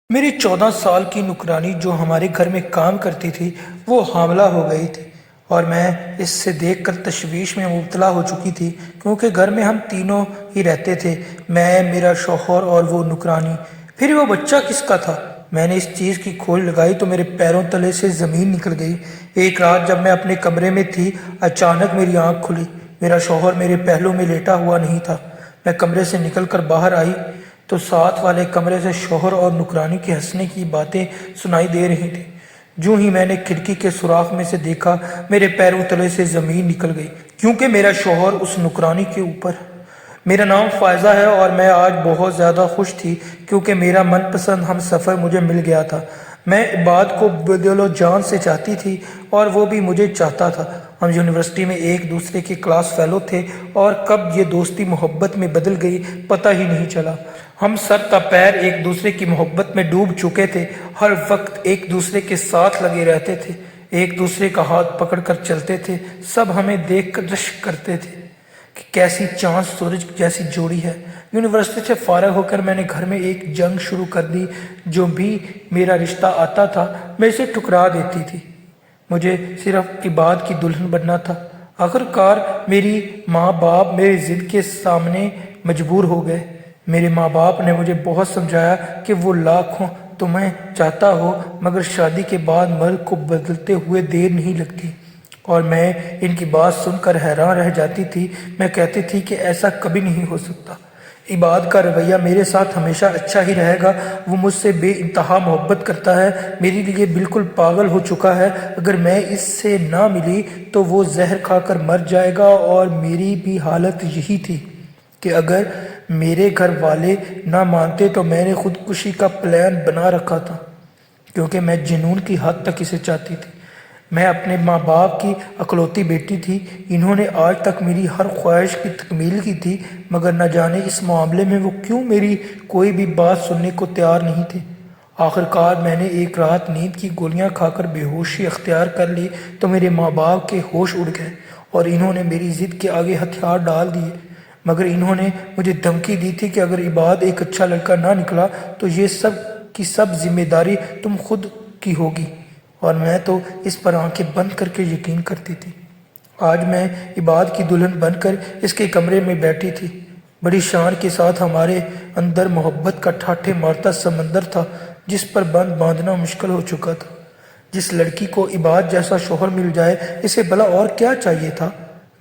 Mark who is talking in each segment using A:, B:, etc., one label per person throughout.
A: میری 14 سال کی نکرانی جو ہمارے گھر میں کام کرتی تھی وہ حاملہ ہو گئی تھی اور میں اس سے دیکھ کر تشویش میں مبتلا ہو چکی تھی کیونکہ گھر میں ہم تینوں ہی رہتے تھے، میں، میرا شوہر اور وہ نکرانی۔ پھر وہ بچہ کس کا تھا؟ میں نے اس چیز کی کھوج لگائی تو میرے پیروں تلے سے زمین نکل گئی۔ ایک رات جب میں اپنے کمرے میں تھی اچانک میری آنکھ کھلی۔ میرا شوہر میرے پہلو میں لیٹا ہوا نہیں تھا۔ میں کمرے سے نکل کر باہر آئی تو ساتھ والے کمرے سے شوہر اور نکرانی کے ہنسنے کی باتیں سنائی دے رہی تھیں۔ جو ہی میں نے کھڑکی کے سوراخ میں سے دیکھا میرے پیروں تلے سے زمین نکل گئی کیونکہ میرا شوہر اس نکرانی کے اوپر۔ میرا نام فائزہ ہے اور میں آج بہت زیادہ خوش تھی کیونکہ میرا من پسند ہم سفر مجھے مل گیا تھا۔ میں عباد کو بدل و جان سے چاہتی تھی اور وہ بھی مجھے چاہتا تھا۔ ہم یونیورسٹی میں ایک دوسرے کے کلاس فیلو تھے اور کب یہ دوستی محبت میں بدل گئی پتہ ہی نہیں چلا۔ ہم سر تا پیر ایک دوسرے کی محبت میں ڈوب چکے تھے، ہر وقت ایک دوسرے کے ساتھ لگے رہتے تھے، ایک دوسرے کا ہاتھ پکڑ کر چلتے تھے۔ سب ہمیں دیکھ کر رشک کرتے تھے کہ کیسی چاند سورج جیسی جوڑی ہے۔ یونیورسٹی سے فارغ ہو کر میں نے گھر میں ایک جنگ شروع کر دی۔ جو بھی میرا رشتہ آتا تھا میں اسے ٹھکرا دیتی تھی۔ مجھے صرف عباد کی دلہن بننا تھا۔ آخرکار میری ماں باپ میری ضد کے سامنے مجبور ہو گئے۔ میرے ماں باپ نے مجھے بہت سمجھایا کہ وہ لاکھوں تمہیں چاہتا ہو مگر شادی کے بعد مرد کو بدلتے ہوئے دیر نہیں لگتی، اور میں ان کی بات سن کر حیران رہ جاتی تھی۔ میں کہتی تھی کہ ایسا کبھی نہیں ہو سکتا۔ عباد کا رویہ میرے ساتھ ہمیشہ اچھا ہی رہے گا، وہ مجھ سے بے انتہا محبت کرتا ہے، میرے لیے بالکل پاگل ہو چکا ہے۔ اگر میں اس سے نہ ملی تو وہ زہر کھا کر مر جائے گا، اور میری بھی حالت یہی تھی کہ اگر میرے گھر والے نہ مانتے تو میں نے خودکشی کا پلان بنا رکھا تھا کیونکہ میں جنون کی حد تک اسے چاہتی تھی۔ میں اپنے ماں باپ کی اکلوتی بیٹی تھی، انہوں نے آج تک میری ہر خواہش کی تکمیل کی تھی، مگر نہ جانے اس معاملے میں وہ کیوں میری کوئی بھی بات سننے کو تیار نہیں تھے۔ آخرکار میں نے ایک رات نیند کی گولیاں کھا کر بے ہوشی اختیار کر لی تو میرے ماں باپ کے ہوش اڑ گئے اور انہوں نے میری ضد کے آگے ہتھیار ڈال دیے، مگر انہوں نے مجھے دھمکی دی تھی کہ اگر عباد ایک اچھا لڑکا نہ نکلا تو یہ سب کی سب ذمہ داری تم خود کی ہوگی، اور میں تو اس پر آنکھیں بند کر کے یقین کرتی تھی۔ آج میں عباد کی دلہن بن کر اس کے کمرے میں بیٹھی تھی۔ بڑی شان کے ساتھ ہمارے اندر محبت کا ٹھاٹھے مارتا سمندر تھا جس پر بند باندھنا مشکل ہو چکا تھا۔ جس لڑکی کو عباد جیسا شوہر مل جائے اسے بھلا اور کیا چاہیے تھا؟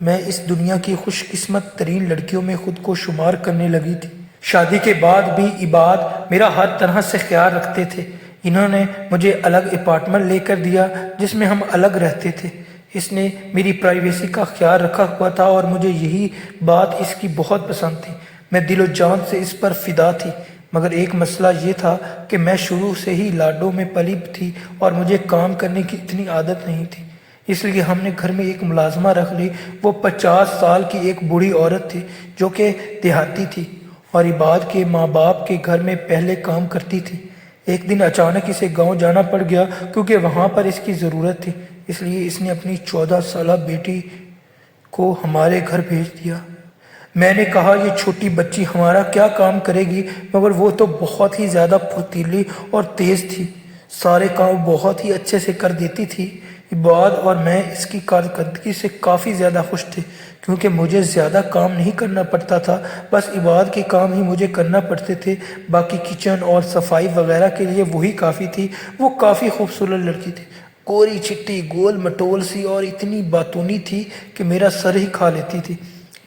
A: میں اس دنیا کی خوش قسمت ترین لڑکیوں میں خود کو شمار کرنے لگی تھی۔ شادی کے بعد بھی عباد میرا ہر طرح سے خیال رکھتے تھے۔ انہوں نے مجھے الگ اپارٹمنٹ لے کر دیا جس میں ہم الگ رہتے تھے۔ اس نے میری پرائیویسی کا خیال رکھا ہوا تھا اور مجھے یہی بات اس کی بہت پسند تھی۔ میں دل و جان سے اس پر فدا تھی، مگر ایک مسئلہ یہ تھا کہ میں شروع سے ہی لاڈوں میں پلی تھی اور مجھے کام کرنے کی اتنی عادت نہیں تھی، اس لیے ہم نے گھر میں ایک ملازمہ رکھ لی۔ وہ 50 سال کی ایک بوڑھی عورت تھی جو کہ دیہاتی تھی اور عباد کے ماں باپ کے گھر میں پہلے کام کرتی تھی۔ ایک دن اچانک اسے گاؤں جانا پڑ گیا کیونکہ وہاں پر اس کی ضرورت تھی، اس لیے اس نے اپنی 14 سالہ بیٹی کو ہمارے گھر بھیج دیا۔ میں نے کہا یہ چھوٹی بچی ہمارا کیا کام کرے گی، مگر وہ تو بہت ہی زیادہ پھرتیلی اور تیز تھی، سارے کام بہت ہی اچھے سے کر دیتی تھی۔ عباد اور میں اس کی کارکردگی سے کافی زیادہ خوش تھے کیونکہ مجھے زیادہ کام نہیں کرنا پڑتا تھا، بس عباد کے کام ہی مجھے کرنا پڑتے تھے، باقی کچن اور صفائی وغیرہ کے لیے وہی کافی تھی۔ وہ کافی خوبصورت لڑکی تھی، گوری چٹی گول مٹول سی، اور اتنی باتونی تھی کہ میرا سر ہی کھا لیتی تھی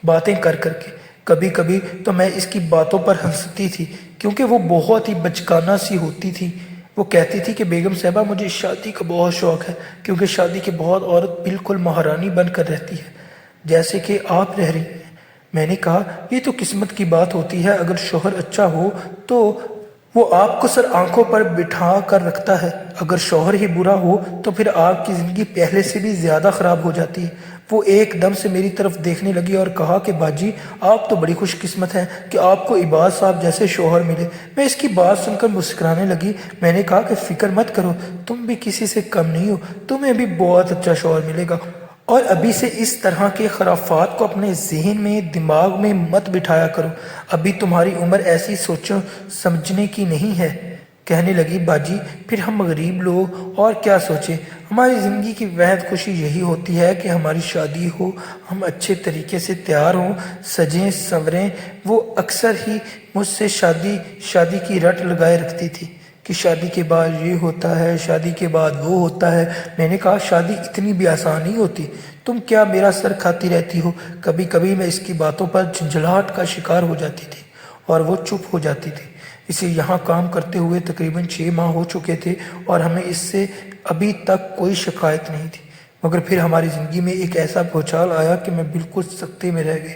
A: باتیں کر کر کے۔ کبھی کبھی تو میں اس کی باتوں پر ہنستی تھی کیونکہ وہ بہت ہی بچکانہ سی ہوتی تھی۔ وہ کہتی تھی کہ بیگم صاحبہ مجھے شادی کا بہت شوق ہے کیونکہ شادی کے بعد عورت بالکل مہارانی بن کر رہتی ہے جیسے کہ آپ رہ رہی ہیں۔ میں نے کہا یہ تو قسمت کی بات ہوتی ہے، اگر شوہر اچھا ہو تو وہ آپ کو سر آنکھوں پر بٹھا کر رکھتا ہے، اگر شوہر ہی برا ہو تو پھر آپ کی زندگی پہلے سے بھی زیادہ خراب ہو جاتی ہے۔ وہ ایک دم سے میری طرف دیکھنے لگی اور کہا کہ باجی آپ تو بڑی خوش قسمت ہیں کہ آپ کو عباد صاحب جیسے شوہر ملے۔ میں اس کی بات سن کر مسکرانے لگی۔ میں نے کہا کہ فکر مت کرو، تم بھی کسی سے کم نہیں ہو، تمہیں بھی بہت اچھا شوہر ملے گا، اور ابھی سے اس طرح کے خرافات کو اپنے ذہن میں دماغ میں مت بٹھایا کرو، ابھی تمہاری عمر ایسی سوچو سمجھنے کی نہیں ہے۔ کہنے لگی باجی پھر ہم غریب لوگ اور کیا سوچیں، ہماری زندگی کی وحد خوشی یہی ہوتی ہے کہ ہماری شادی ہو، ہم اچھے طریقے سے تیار ہوں، سجیں سنوریں۔ وہ اکثر ہی مجھ سے شادی کی رٹ لگائے رکھتی تھی کہ شادی کے بعد یہ ہوتا ہے، شادی کے بعد وہ ہوتا ہے۔ میں نے کہا شادی اتنی بھی آسان نہیں ہوتی، تم کیا میرا سر کھاتی رہتی ہو؟ کبھی کبھی میں اس کی باتوں پر جھنجھلاہٹ کا شکار ہو جاتی تھی اور وہ چپ ہو جاتی تھی۔ اسے یہاں کام کرتے ہوئے تقریباً 6 ماہ ہو چکے تھے اور ہمیں اس سے ابھی تک کوئی شکایت نہیں تھی، مگر پھر ہماری زندگی میں ایک ایسا بھونچال آیا کہ میں بالکل سکتے میں رہ گئی۔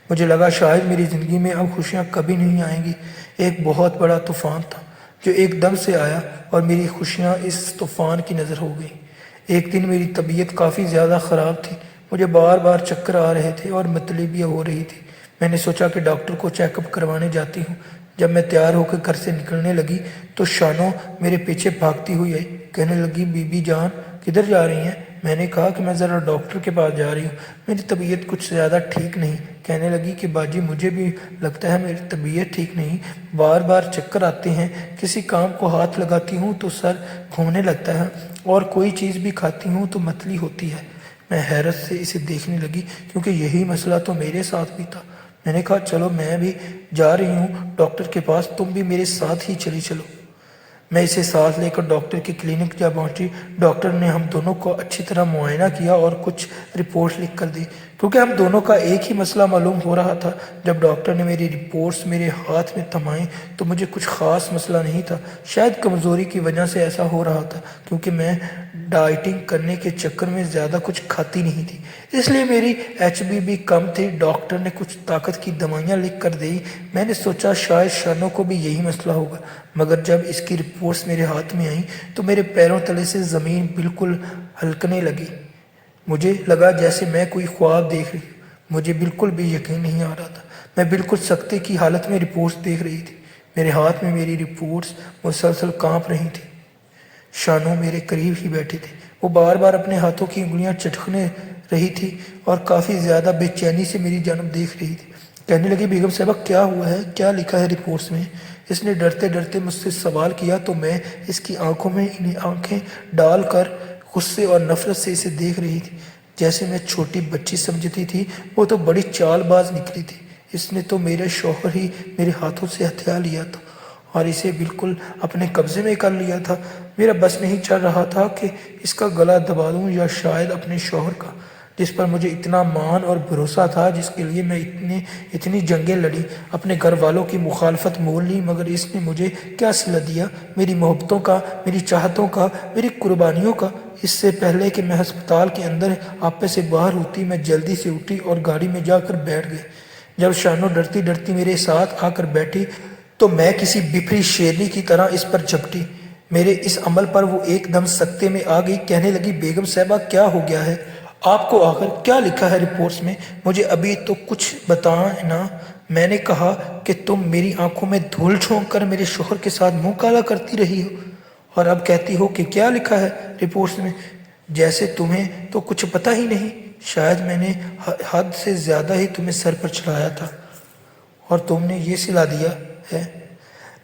A: مجھے لگا شاید میری زندگی میں اب خوشیاں کبھی نہیں آئیں گی۔ ایک بہت بڑا طوفان تھا جو ایک دم سے آیا اور میری خوشیاں اس طوفان کی نظر ہو گئیں۔ ایک دن میری طبیعت کافی زیادہ خراب تھی، مجھے بار بار چکر آ رہے تھے اور مطلبیاں ہو رہی تھی۔ میں نے سوچا کہ ڈاکٹر کو چیک اپ کروانے جاتی ہوں۔ جب میں تیار ہو کے گھر سے نکلنے لگی تو شانو میرے پیچھے بھاگتی ہوئی آئی، کہنے لگی بی بی جان کدھر جا رہی ہیں؟ میں نے کہا کہ میں ذرا ڈاکٹر کے پاس جا رہی ہوں، میری طبیعت کچھ زیادہ ٹھیک نہیں۔ کہنے لگی کہ باجی مجھے بھی لگتا ہے میری طبیعت ٹھیک نہیں، بار بار چکر آتے ہیں، کسی کام کو ہاتھ لگاتی ہوں تو سر گھومنے لگتا ہے اور کوئی چیز بھی کھاتی ہوں تو متلی ہوتی ہے۔ میں حیرت سے اسے دیکھنے لگی کیونکہ یہی مسئلہ تو میرے ساتھ بھی تھا۔ میں نے کہا چلو میں بھی جا رہی ہوں ڈاکٹر کے پاس، تم بھی میرے ساتھ ہی چلی چلو۔ میں اسے ساتھ لے کر ڈاکٹر کے کلینک جا پہنچی۔ ڈاکٹر نے ہم دونوں کو اچھی طرح معائنہ کیا اور کچھ رپورٹس لکھ کر دی کیونکہ ہم دونوں کا ایک ہی مسئلہ معلوم ہو رہا تھا۔ جب ڈاکٹر نے میری رپورٹس میرے ہاتھ میں تھمائیں تو مجھے کچھ خاص مسئلہ نہیں تھا، شاید کمزوری کی وجہ سے ایسا ہو رہا تھا کیونکہ میں ڈائٹنگ کرنے کے چکر میں زیادہ کچھ کھاتی نہیں تھی، اس لیے میری HB بھی کم تھی۔ ڈاکٹر نے کچھ طاقت کی دوائیاں لکھ کر دی۔ میں نے سوچا شاید شانو کو بھی یہی مسئلہ ہوگا، مگر جب اس کی رپورٹس میرے ہاتھ میں آئیں تو میرے پیروں تلے سے زمین بالکل ہلکنے لگی۔ مجھے لگا جیسے میں کوئی خواب دیکھ رہی ہوں۔ مجھے بالکل بھی یقین نہیں آ رہا تھا، میں بالکل سکتے کی حالت میں رپورٹس دیکھ رہی تھی۔ میرے ہاتھ میں میری رپورٹس مسلسل کانپ رہی تھیں۔ شانو میرے قریب ہی بیٹھے تھے، وہ بار بار اپنے ہاتھوں کی انگلیاں چٹکنے رہی تھی اور کافی زیادہ بے چینی سے میری جانب دیکھ رہی تھی۔ کہنے لگی بیگم صاحبہ کیا ہوا ہے، کیا لکھا ہے رپورٹس میں؟ اس نے ڈرتے ڈرتے مجھ سے سوال کیا تو میں اس کی آنکھوں میں انہیں آنکھیں ڈال کر غصے اور نفرت سے اسے دیکھ رہی تھی۔ جیسے میں چھوٹی بچی سمجھتی تھی وہ تو بڑی چال باز نکلی تھی۔ اس نے تو میرے شوہر ہی میرے ہاتھوں سے ہتھیا لیا تھا اور اسے بالکل اپنے قبضے میں کر لیا تھا۔ میرا بس نہیں چل رہا تھا کہ اس کا گلا دبا دوں یا شاید اپنے شوہر کا، جس پر مجھے اتنا مان اور بھروسہ تھا، جس کے لیے میں اتنی جنگیں لڑی، اپنے گھر والوں کی مخالفت مول لی، مگر اس نے مجھے کیا صلہ دیا؟ میری محبتوں کا، میری چاہتوں کا، میری قربانیوں کا۔ اس سے پہلے کہ میں ہسپتال کے اندر آپے سے باہر ہوتی میں جلدی سے اٹھی اور گاڑی میں جا کر بیٹھ گئی۔ جب شانو ڈرتی ڈرتی میرے ساتھ آ کر بیٹھی تو میں کسی بپھری شیرنی کی طرح اس پر جھپٹی۔ میرے اس عمل پر وہ ایک دم سکتے میں آ گئی، کہنے لگی بیگم صاحبہ کیا ہو گیا ہے؟ آپ کو آخر کیا لکھا ہے رپورٹس میں؟ مجھے ابھی تو کچھ بتائیں نا۔ میں نے کہا کہ تم میری آنکھوں میں دھول جھونک کر میرے شوہر کے ساتھ منہ کالا کرتی رہی ہو اور اب کہتی ہو کہ کیا لکھا ہے رپورٹس میں، جیسے تمہیں تو کچھ پتہ ہی نہیں۔ شاید میں نے حد سے زیادہ ہی تمہیں سر پر چڑھایا تھا اور تم نے یہ صلہ دیا ہے۔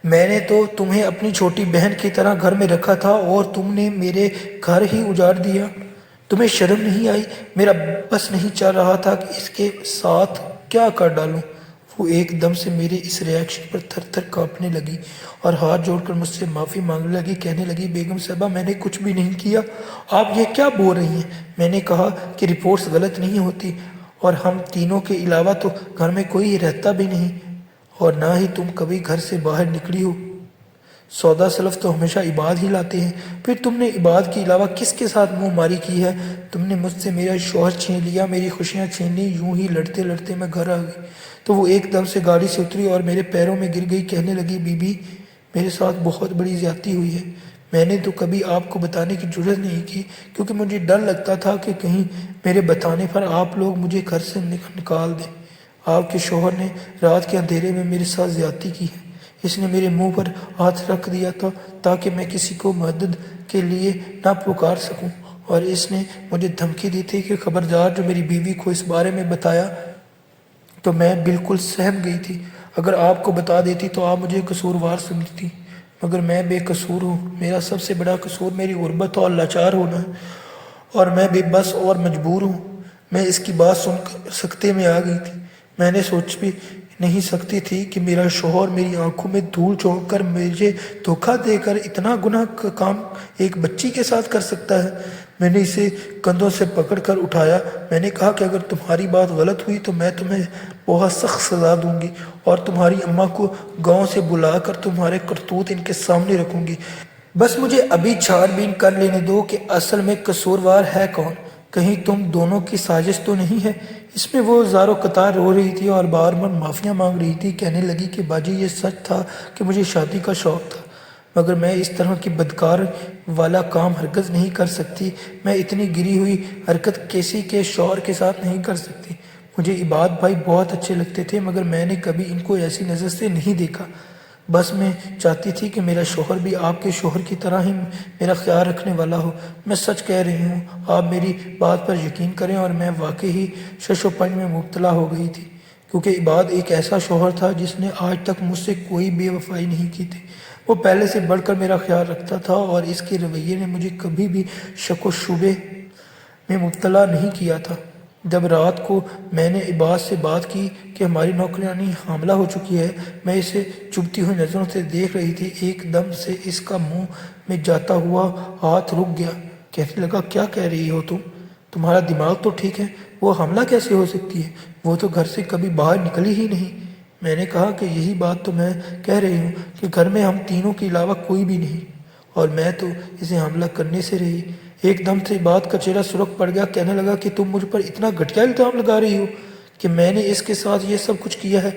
A: میں نے تو تمہیں اپنی چھوٹی بہن کی طرح گھر میں رکھا تھا اور تم نے میرے گھر ہی اجاڑ دیا۔ تمہیں شرم نہیں آئی؟ میرا بس نہیں چل رہا تھا کہ اس کے ساتھ کیا کر ڈالوں۔ وہ ایک دم سے میرے اس ریاکشن پر تھر تھر کانپنے لگی اور ہاتھ جوڑ کر مجھ سے معافی مانگنے لگی، کہنے لگی بیگم صاحبہ میں نے کچھ بھی نہیں کیا، آپ یہ کیا بول رہی ہیں؟ میں نے کہا کہ رپورٹس غلط نہیں ہوتی اور ہم تینوں کے علاوہ تو گھر میں کوئی رہتا بھی نہیں اور نہ ہی تم کبھی گھر سے باہر نکلی ہو۔ سودا سلف تو ہمیشہ عباد ہی لاتے ہیں، پھر تم نے عباد کے علاوہ کس کے ساتھ منہ ماری کی ہے؟ تم نے مجھ سے میرا شوہر چھین لیا، میری خوشیاں چھین لی۔ یوں ہی لڑتے لڑتے میں گھر آ گئی تو وہ ایک دم سے گاڑی سے اتری اور میرے پیروں میں گر گئی، کہنے لگی بی بی میرے ساتھ بہت بڑی زیادتی ہوئی ہے۔ میں نے تو کبھی آپ کو بتانے کی جرات نہیں کی کیونکہ مجھے ڈر لگتا تھا کہ کہیں میرے بتانے پر آپ لوگ مجھے گھر سے نکال دیں۔ آپ کے شوہر نے رات کے اندھیرے میں میرے ساتھ زیادتی کی ہے۔ اس نے میرے منہ پر ہاتھ رکھ دیا تھا تاکہ میں کسی کو مدد کے لیے نہ پکار سکوں، اور اس نے مجھے دھمکی دی تھی کہ خبردار جو میری بیوی کو اس بارے میں بتایا تو میں بالکل سہم گئی تھی، اگر آپ کو بتا دیتی تو آپ مجھے قصوروار سمجھتی۔ مگر میں بے قصور ہوں۔ میرا سب سے بڑا قصور میری غربت اور لاچار ہونا ہے، اور میں بے بس اور مجبور ہوں۔ میں اس کی بات سن کر سکتے میں آ گئی تھی۔ میں نے سوچ بھی نہیں سکتی تھی کہ میرا شوہر میری آنکھوں میں دھول جھونک کر مجھے دھوکہ دے کر اتنا گناہ کا کام ایک بچی کے ساتھ کر سکتا ہے۔ میں نے اسے کندھوں سے پکڑ کر اٹھایا۔ میں نے کہا کہ اگر تمہاری بات غلط ہوئی تو میں تمہیں بہت سخت سزا دوں گی، اور تمہاری اماں کو گاؤں سے بلا کر تمہارے کرتوت ان کے سامنے رکھوں گی۔ بس مجھے ابھی چھان بین کر لینے دو کہ اصل میں قصوروار ہے کون۔ کہیں تم دونوں کی سازش تو نہیں ہے؟ اس میں وہ زارو قطار رو رہی تھی اور بار بار معافیاں مانگ رہی تھی۔ کہنے لگی کہ باجی یہ سچ تھا کہ مجھے شادی کا شوق تھا، مگر میں اس طرح کی بدکار والا کام ہرگز نہیں کر سکتی۔ میں اتنی گری ہوئی حرکت کسی کے شوہر کے ساتھ نہیں کر سکتی۔ مجھے عباد بھائی بہت اچھے لگتے تھے، مگر میں نے کبھی ان کو ایسی نظر سے نہیں دیکھا۔ بس میں چاہتی تھی کہ میرا شوہر بھی آپ کے شوہر کی طرح ہی میرا خیال رکھنے والا ہو۔ میں سچ کہہ رہی ہوں، آپ میری بات پر یقین کریں، اور میں واقعی ہی شش و پنج میں مبتلا ہو گئی تھی، کیونکہ عباد ایک ایسا شوہر تھا جس نے آج تک مجھ سے کوئی بے وفائی نہیں کی تھی۔ وہ پہلے سے بڑھ کر میرا خیال رکھتا تھا، اور اس کے رویے نے مجھے کبھی بھی شک و شبے میں مبتلا نہیں کیا تھا۔ جب رات کو میں نے عباد سے بات کی کہ ہماری نوکرانی حاملہ ہو چکی ہے، میں اسے چبھتی ہوئی نظروں سے دیکھ رہی تھی۔ ایک دم سے اس کا منہ میں جاتا ہوا ہاتھ رک گیا۔ کہنے لگا، کیا کہہ رہی ہو تم؟ تمہارا دماغ تو ٹھیک ہے؟ وہ حاملہ کیسے ہو سکتی ہے؟ وہ تو گھر سے کبھی باہر نکلی ہی نہیں۔ میں نے کہا کہ یہی بات تو میں کہہ رہی ہوں کہ گھر میں ہم تینوں کے علاوہ کوئی بھی نہیں، اور میں تو اسے حاملہ کرنے سے رہی۔ ایک دم سے بات کا چہرہ سرخ پڑ گیا۔ کہنے لگا کہ تم مجھ پر اتنا گھٹیا الزام لگا رہی ہو کہ میں نے اس کے ساتھ یہ سب کچھ کیا ہے۔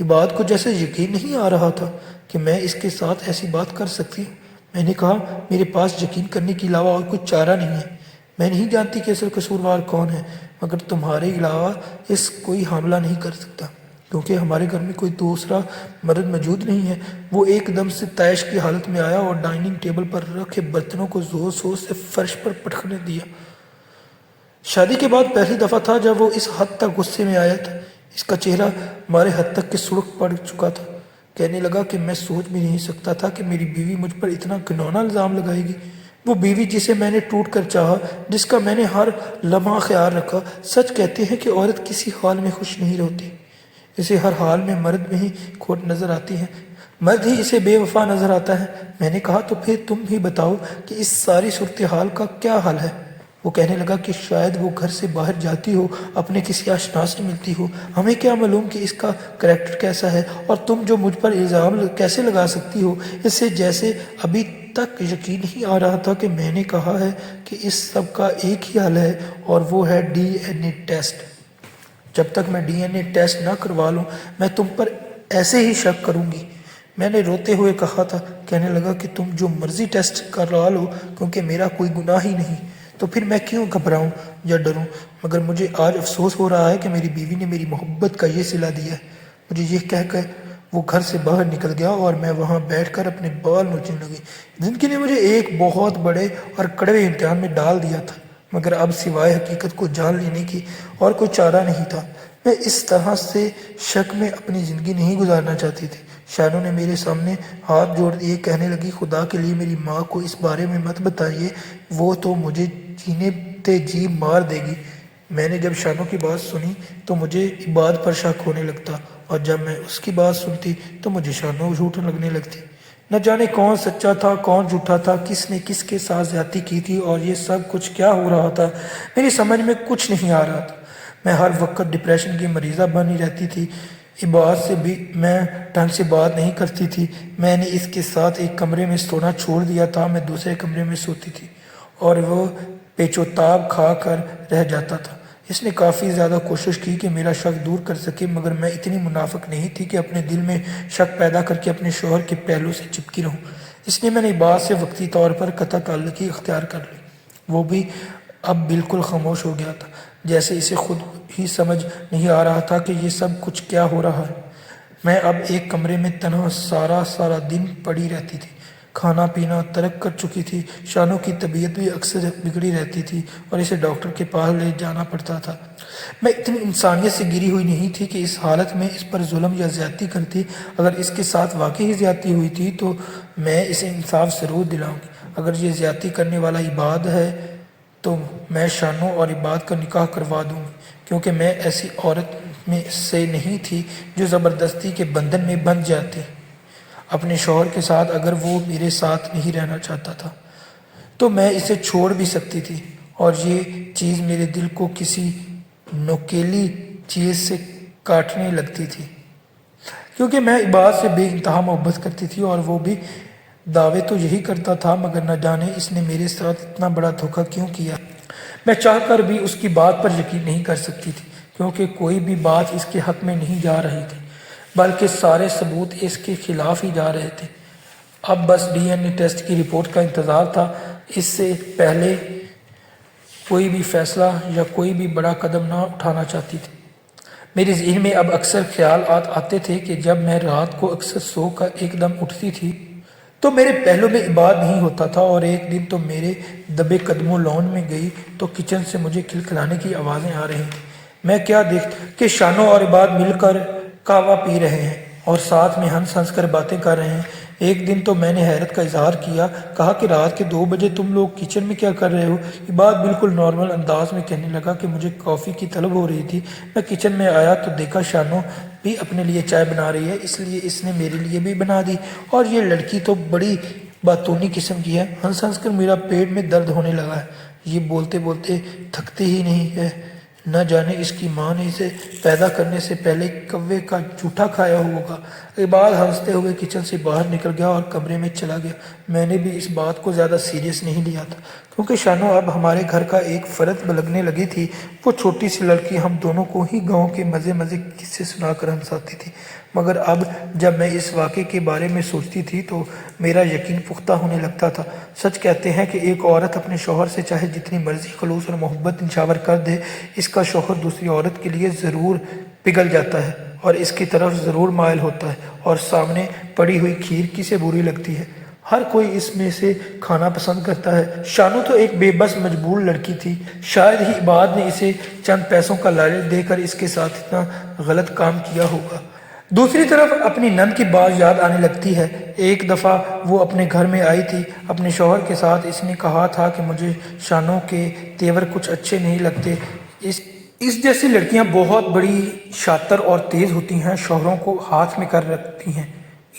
A: عباد کو جیسے یقین نہیں آ رہا تھا کہ میں اس کے ساتھ ایسی بات کر سکتی ہوں۔ میں نے کہا، میرے پاس یقین کرنے کے علاوہ اور کچھ چارہ نہیں ہے۔ میں نہیں جانتی کہ اصل قصوروار کون ہے، مگر تمہارے علاوہ اس کوئی حاملہ نہیں کر سکتا، کیونکہ ہمارے گھر میں کوئی دوسرا مرد موجود نہیں ہے۔ وہ ایک دم سے طیش کی حالت میں آیا اور ڈائننگ ٹیبل پر رکھے برتنوں کو زور زور سے فرش پر پٹکنے دیا۔ شادی کے بعد پہلی دفعہ تھا جب وہ اس حد تک غصے میں آیا تھا۔ اس کا چہرہ ہمارے حد تک کہ سرخ پڑ چکا تھا۔ کہنے لگا کہ میں سوچ بھی نہیں سکتا تھا کہ میری بیوی مجھ پر اتنا گھناؤنا الزام لگائے گی۔ وہ بیوی جسے میں نے ٹوٹ کر چاہا، جس کا میں نے ہر لمحہ خیال رکھا۔ سچ کہتے ہیں کہ عورت کسی حال میں خوش نہیں ہوتی، اسے ہر حال میں مرد میں ہی کھوٹ نظر آتی ہے، مرد ہی اسے بے وفا نظر آتا ہے۔ میں نے کہا، تو پھر تم ہی بتاؤ کہ اس ساری صورتحال کا کیا حل ہے؟ وہ کہنے لگا کہ شاید وہ گھر سے باہر جاتی ہو، اپنے کسی آشنا سے ملتی ہو۔ ہمیں کیا معلوم کہ اس کا کریکٹر کیسا ہے، اور تم جو مجھ پر الزام کیسے لگا سکتی ہو؟ اس سے جیسے ابھی تک یقین نہیں آ رہا تھا کہ میں نے کہا ہے کہ اس سب کا ایک ہی حل ہے، اور وہ ہے DNA ٹیسٹ۔ جب تک میں DNA ٹیسٹ نہ کروا لوں، میں تم پر ایسے ہی شک کروں گی۔ میں نے روتے ہوئے کہا تھا۔ کہنے لگا کہ تم جو مرضی ٹیسٹ کروا لو، کیونکہ میرا کوئی گناہ ہی نہیں، تو پھر میں کیوں گھبراؤں یا ڈروں؟ مگر مجھے آج افسوس ہو رہا ہے کہ میری بیوی نے میری محبت کا یہ صلہ دیا ہے۔ مجھے یہ کہہ کر وہ گھر سے باہر نکل گیا، اور میں وہاں بیٹھ کر اپنے بال نوچنے لگی۔ زندگی نے مجھے ایک بہت بڑے اور کڑوے امتحان میں ڈال دیا تھا، مگر اب سوائے حقیقت کو جان لینے کی اور کوئی چارہ نہیں تھا۔ میں اس طرح سے شک میں اپنی زندگی نہیں گزارنا چاہتی تھی۔ شانو نے میرے سامنے ہاتھ جوڑ دیے۔ کہنے لگی، خدا کے لیے میری ماں کو اس بارے میں مت بتائیے، وہ تو مجھے جینے تے جی مار دے گی۔ میں نے جب شانو کی بات سنی تو مجھے عباد پر شک ہونے لگتا، اور جب میں اس کی بات سنتی تو مجھے شانو جھوٹ لگنے لگتی۔ نہ جانے کون سچا تھا کون جھوٹا تھا، کس نے کس کے ساتھ زیادتی کی تھی، اور یہ سب کچھ کیا ہو رہا تھا، میری سمجھ میں کچھ نہیں آ رہا تھا۔ میں ہر وقت ڈپریشن کی مریضہ بنی رہتی تھی۔ عباد سے بھی میں ڈھنگ سے بات نہیں کرتی تھی۔ میں نے اس کے ساتھ ایک کمرے میں سونا چھوڑ دیا تھا، میں دوسرے کمرے میں سوتی تھی، اور وہ پیچو تاب کھا کر رہ جاتا تھا۔ اس نے کافی زیادہ کوشش کی کہ میرا شک دور کر سکے، مگر میں اتنی منافق نہیں تھی کہ اپنے دل میں شک پیدا کر کے اپنے شوہر کے پہلو سے چپکی رہوں۔ اس لیے میں نے عباد سے وقتی طور پر قطع تعلقی اختیار کر لی۔ وہ بھی اب بالکل خاموش ہو گیا تھا، جیسے اسے خود ہی سمجھ نہیں آ رہا تھا کہ یہ سب کچھ کیا ہو رہا ہے۔ میں اب ایک کمرے میں تنہا سارا دن پڑی رہتی تھی۔ کھانا پینا ترک کر چکی تھی۔ شانو کی طبیعت بھی اکثر بگڑی رہتی تھی اور اسے ڈاکٹر کے پاس لے جانا پڑتا تھا۔ میں اتنی انسانیت سے گری ہوئی نہیں تھی کہ اس حالت میں اس پر ظلم یا زیادتی کرتی۔ اگر اس کے ساتھ واقعی زیادتی ہوئی تھی تو میں اسے انصاف ضرور دلاؤں گی۔ اگر یہ زیادتی کرنے والا عباد ہے تو میں شانو اور عباد کا نکاح کروا دوں گی، کیونکہ میں ایسی عورت میں سے نہیں تھی جو زبردستی کے بندھن میں بندھ جاتی اپنے شوہر کے ساتھ۔ اگر وہ میرے ساتھ نہیں رہنا چاہتا تھا تو میں اسے چھوڑ بھی سکتی تھی، اور یہ چیز میرے دل کو کسی نوکیلی چیز سے کاٹنے لگتی تھی، کیونکہ میں عباد سے بے انتہا محبت کرتی تھی اور وہ بھی دعوے تو یہی کرتا تھا، مگر نہ جانے اس نے میرے ساتھ اتنا بڑا دھوکہ کیوں کیا۔ میں چاہ کر بھی اس کی بات پر یقین نہیں کر سکتی تھی، کیونکہ کوئی بھی بات اس کے حق میں نہیں جا رہی تھی، بلکہ سارے ثبوت اس کے خلاف ہی جا رہے تھے۔ اب بس ڈی این اے ٹیسٹ کی رپورٹ کا انتظار تھا۔ اس سے پہلے کوئی بھی فیصلہ یا کوئی بھی بڑا قدم نہ اٹھانا چاہتی تھی۔ میرے ذہن میں اب اکثر خیالات آتے تھے کہ جب میں رات کو اکثر سو کر ایک دم اٹھتی تھی تو میرے پہلو میں عباد نہیں ہوتا تھا، اور ایک دن تو میرے دبے قدموں لان میں گئی تو کچن سے مجھے کھلکھلانے کی آوازیں آ رہی تھیں۔ میں کیا دیکھتا کہ شانو اور عباد مل کر قہوہ پی رہے ہیں اور ساتھ میں ہنس ہنس کر باتیں کر رہے ہیں۔ ایک دن تو میں نے حیرت کا اظہار کیا، کہا کہ رات کے 2 بجے تم لوگ کچن میں کیا کر رہے ہو؟ عباد بالکل نارمل انداز میں کہنے لگا کہ مجھے کافی کی طلب ہو رہی تھی۔ میں کچن میں آیا تو دیکھا شانو بھی اپنے لیے چائے بنا رہی ہے، اس لیے اس نے میرے لیے بھی بنا دی، اور یہ لڑکی تو بڑی باتونی قسم کی ہے۔ ہنس ہنس کر میرا پیٹ میں درد ہونے لگا ہے، یہ بولتے بولتے تھکتے ہی نہیں ہے۔ نہ جانے اس کی ماں نے اسے پیدا کرنے سے پہلے کوے کا جھوٹا کھایا ہوگا۔ عباد ہنستے ہوئے کچن سے باہر نکل گیا اور کمرے میں چلا گیا۔ میں نے بھی اس بات کو زیادہ سیریس نہیں لیا تھا، کیونکہ شانو اب ہمارے گھر کا ایک فرد لگنے لگی تھی۔ وہ چھوٹی سی لڑکی ہم دونوں کو ہی گاؤں کے مزے مزے قصے سنا کر ہنساتی تھی، مگر اب جب میں اس واقعے کے بارے میں سوچتی تھی تو میرا یقین پختہ ہونے لگتا تھا۔ سچ کہتے ہیں کہ ایک عورت اپنے شوہر سے چاہے جتنی مرضی خلوص اور محبت نچھاور کر دے، اس کا شوہر دوسری عورت کے لیے ضرور پگھل جاتا ہے اور اس کی طرف ضرور مائل ہوتا ہے، اور سامنے پڑی ہوئی کھیر کسے بری لگتی ہے؟ ہر کوئی اس میں سے کھانا پسند کرتا ہے۔ شانو تو ایک بے بس مجبور لڑکی تھی، شاید ہی عباد نے اسے چند پیسوں کا لالچ دے کر اس کے ساتھ اتنا غلط کام کیا ہوگا۔ دوسری طرف اپنی نند کی بات یاد آنے لگتی ہے۔ ایک دفعہ وہ اپنے گھر میں آئی تھی اپنے شوہر کے ساتھ۔ اس نے کہا تھا کہ مجھے شانو کے تیور کچھ اچھے نہیں لگتے، اس جیسی لڑکیاں بہت بڑی شاطر اور تیز ہوتی ہیں، شوہروں کو ہاتھ میں کر رکھتی ہیں،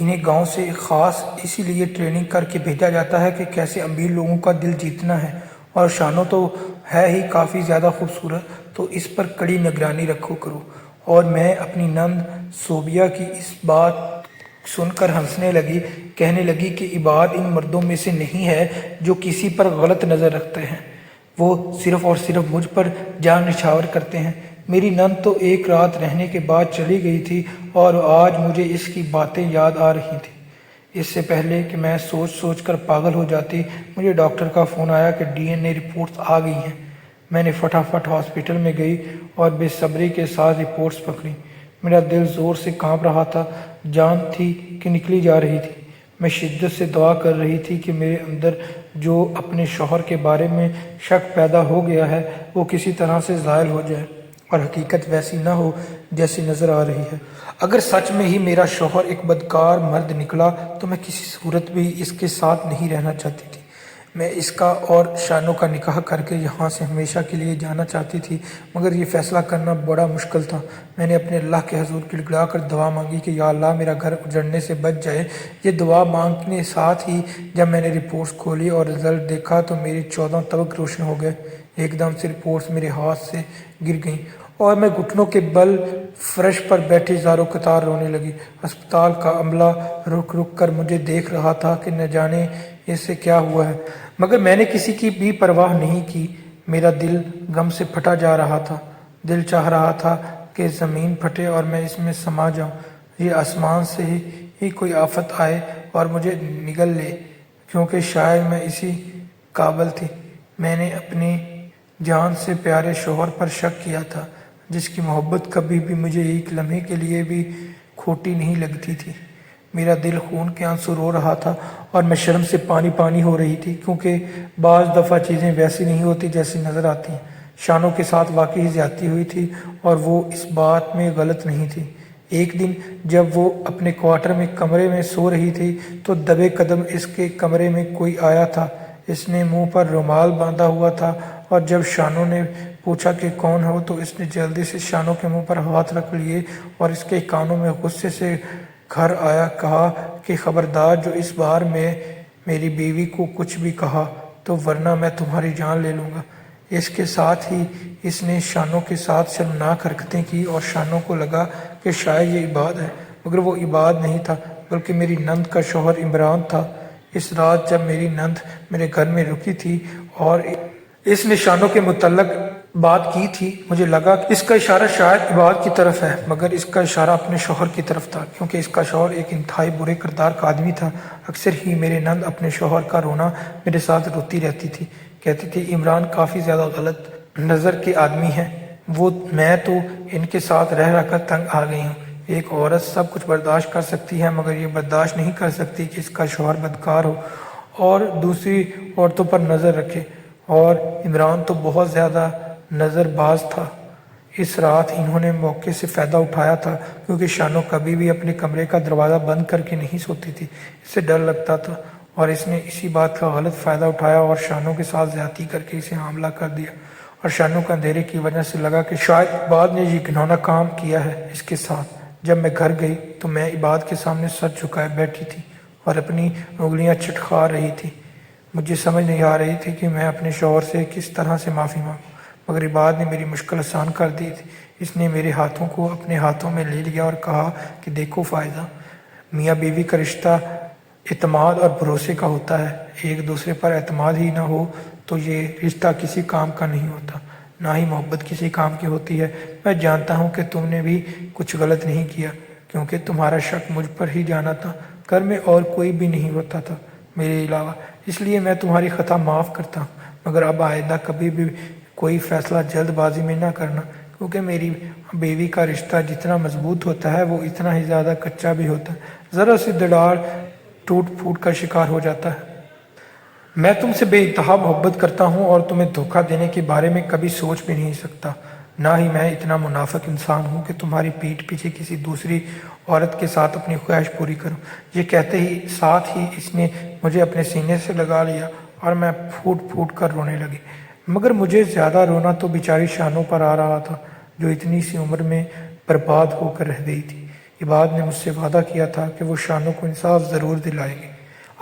A: انہیں گاؤں سے خاص اسی لیے ٹریننگ کر کے بھیجا جاتا ہے کہ کیسے امیر لوگوں کا دل جیتنا ہے، اور شانو تو ہے ہی کافی زیادہ خوبصورت، تو اس پر کڑی نگرانی رکھو کرو۔ اور میں اپنی نند صوبیہ کی اس بات سن کر ہنسنے لگی، کہنے لگی کہ عباد ان مردوں میں سے نہیں ہے جو کسی پر غلط نظر رکھتے ہیں، وہ صرف اور صرف مجھ پر جان نچھاور کرتے ہیں۔ میری نند تو ایک رات رہنے کے بعد چلی گئی تھی اور آج مجھے اس کی باتیں یاد آ رہی تھیں۔ اس سے پہلے کہ میں سوچ سوچ کر پاگل ہو جاتی، مجھے ڈاکٹر کا فون آیا کہ ڈی این اے رپورٹس آ گئی ہیں۔ میں نے فٹافٹ ہاسپٹل میں گئی اور بے صبری کے ساتھ رپورٹس پکڑیں۔ میرا دل زور سے کانپ رہا تھا، جان تھی کہ نکلی جا رہی تھی۔ میں شدت سے دعا کر رہی تھی کہ میرے اندر جو اپنے شوہر کے بارے میں شک پیدا ہو گیا ہے وہ کسی طرح سے زائل ہو جائے اور حقیقت ویسی نہ ہو جیسی نظر آ رہی ہے۔ اگر سچ میں ہی میرا شوہر ایک بدکار مرد نکلا تو میں کسی صورت بھی اس کے ساتھ نہیں رہنا چاہتی تھی۔ میں اس کا اور شانو کا نکاح کر کے یہاں سے ہمیشہ کے لیے جانا چاہتی تھی، مگر یہ فیصلہ کرنا بڑا مشکل تھا۔ میں نے اپنے اللہ کے حضور گڑگڑا کر دعا مانگی کہ یا اللہ میرا گھر اجڑنے سے بچ جائے۔ یہ دعا مانگنے ساتھ ہی جب میں نے رپورٹس کھولی اور رزلٹ دیکھا تو میرے 14 طبق روشن ہو گئے۔ ایک دم سے رپورٹس میرے ہاتھ سے گر گئیں اور میں گھٹنوں کے بل فرش پر بیٹھی زاروں قطار رونے لگی۔ ہسپتال کا عملہ رک رک کر مجھے دیکھ رہا تھا کہ نہ جانے اس سے کیا ہوا ہے، مگر میں نے کسی کی بھی پرواہ نہیں کی۔ میرا دل غم سے پھٹا جا رہا تھا، دل چاہ رہا تھا کہ زمین پھٹے اور میں اس میں سما جاؤں، یہ آسمان سے ہی کوئی آفت آئے اور مجھے نگل لے، کیونکہ شاید میں اسی قابل تھی۔ میں نے اپنی جان سے پیارے شوہر پر شک کیا تھا، جس کی محبت کبھی بھی مجھے ایک لمحے کے لیے بھی کھوٹی نہیں لگتی تھی۔ میرا دل خون کے آنسو رو رہا تھا اور میں شرم سے پانی پانی ہو رہی تھی، کیونکہ بعض دفعہ چیزیں ویسی نہیں ہوتی جیسی نظر آتی ہیں۔ شانو کے ساتھ واقعی زیادتی ہوئی تھی اور وہ اس بات میں غلط نہیں تھی۔ ایک دن جب وہ اپنے کوارٹر میں کمرے میں سو رہی تھی تو دبے قدم اس کے کمرے میں کوئی آیا تھا۔ اس نے منہ پر رومال باندھا ہوا تھا اور جب شانو نے پوچھا کہ کون ہو تو اس نے جلدی سے شانو کے منہ پر ہاتھ رکھ لیے اور اس کے کانوں میں غصے سے گھر آیا کہا کہ خبردار جو اس بار میں میری بیوی کو کچھ بھی کہا تو ورنہ میں تمہاری جان لے لوں گا۔ اس کے ساتھ ہی اس نے شانو کے ساتھ شرمناک حرکتیں کی اور شانو کو لگا کہ شاید یہ عباد ہے، مگر وہ عباد نہیں تھا بلکہ میری نند کا شوہر عمران تھا۔ اس رات جب میری نند میرے گھر میں رکی تھی اور اس نے شانو کے متعلق بات کی تھی، مجھے لگا کہ اس کا اشارہ شاید عباد کی طرف ہے، مگر اس کا اشارہ اپنے شوہر کی طرف تھا، کیونکہ اس کا شوہر ایک انتہائی برے کردار کا آدمی تھا۔ اکثر ہی میری نند اپنے شوہر کا رونا میرے ساتھ روتی رہتی تھی، کہتی تھی عمران کافی زیادہ غلط نظر کے آدمی ہیں، میں تو ان کے ساتھ رہ رہ کر تنگ آ گئی ہوں۔ ایک عورت سب کچھ برداشت کر سکتی ہے مگر یہ برداشت نہیں کر سکتی کہ اس کا شوہر بدکار ہو اور دوسری عورتوں پر نظر رکھے، اور عمران تو بہت زیادہ نظر باز تھا۔ اس رات انہوں نے موقع سے فائدہ اٹھایا تھا، کیونکہ شانو کبھی بھی اپنے کمرے کا دروازہ بند کر کے نہیں سوتی تھی، اس سے ڈر لگتا تھا، اور اس نے اسی بات کا غلط فائدہ اٹھایا اور شانو کے ساتھ زیادتی کر کے اسے حاملہ کر دیا۔ اور شانو کو اندھیرے کی وجہ سے لگا کہ شاید عباد نے یہ گھناؤنا کام کیا ہے اس کے ساتھ۔ جب میں گھر گئی تو میں عباد کے سامنے سر جھکائے بیٹھی تھی اور اپنی انگلیاں چٹخا رہی تھی۔ مجھے سمجھ نہیں آ رہی تھی کہ میں اپنے شوہر سے کس طرح سے معافی مانگوں، مگر عباد نے میری مشکل آسان کر دی تھی۔ اس نے میرے ہاتھوں کو اپنے ہاتھوں میں لے لیا اور کہا کہ دیکھو فائزہ، میاں بیوی کا رشتہ اعتماد اور بھروسے کا ہوتا ہے۔ ایک دوسرے پر اعتماد ہی نہ ہو تو یہ رشتہ کسی کام کا نہیں ہوتا، نہ ہی محبت کسی کام کی ہوتی ہے۔ میں جانتا ہوں کہ تم نے بھی کچھ غلط نہیں کیا، کیونکہ تمہارا شک مجھ پر ہی جانا تھا، گھر میں اور کوئی بھی نہیں ہوتا تھا میرے علاوہ، اس لیے میں تمہاری خطا معاف کرتا ہوں، مگر اب آئندہ کبھی بھی کوئی فیصلہ جلد بازی میں نہ کرنا، کیونکہ میری بیوی کا رشتہ جتنا مضبوط ہوتا ہے وہ اتنا ہی زیادہ کچا بھی ہوتا ہے، ذرا سی دراڑ ٹوٹ پھوٹ کا شکار ہو جاتا ہے۔ میں تم سے بے انتہا محبت کرتا ہوں اور تمہیں دھوکہ دینے کے بارے میں کبھی سوچ بھی نہیں سکتا، نہ ہی میں اتنا منافق انسان ہوں کہ تمہاری پیٹھ پیچھے کسی دوسری عورت کے ساتھ اپنی خواہش پوری کروں۔ یہ کہتے ہی ساتھ ہی اس نے مجھے اپنے سینے سے لگا لیا اور میں پھوٹ پھوٹ کر رونے لگی، مگر مجھے زیادہ رونا تو بیچاری شانو پر آ رہا تھا، جو اتنی سی عمر میں برباد ہو کر رہ گئی تھی۔ عباد نے مجھ سے وعدہ کیا تھا کہ وہ شانو کو انصاف ضرور دلائے گی۔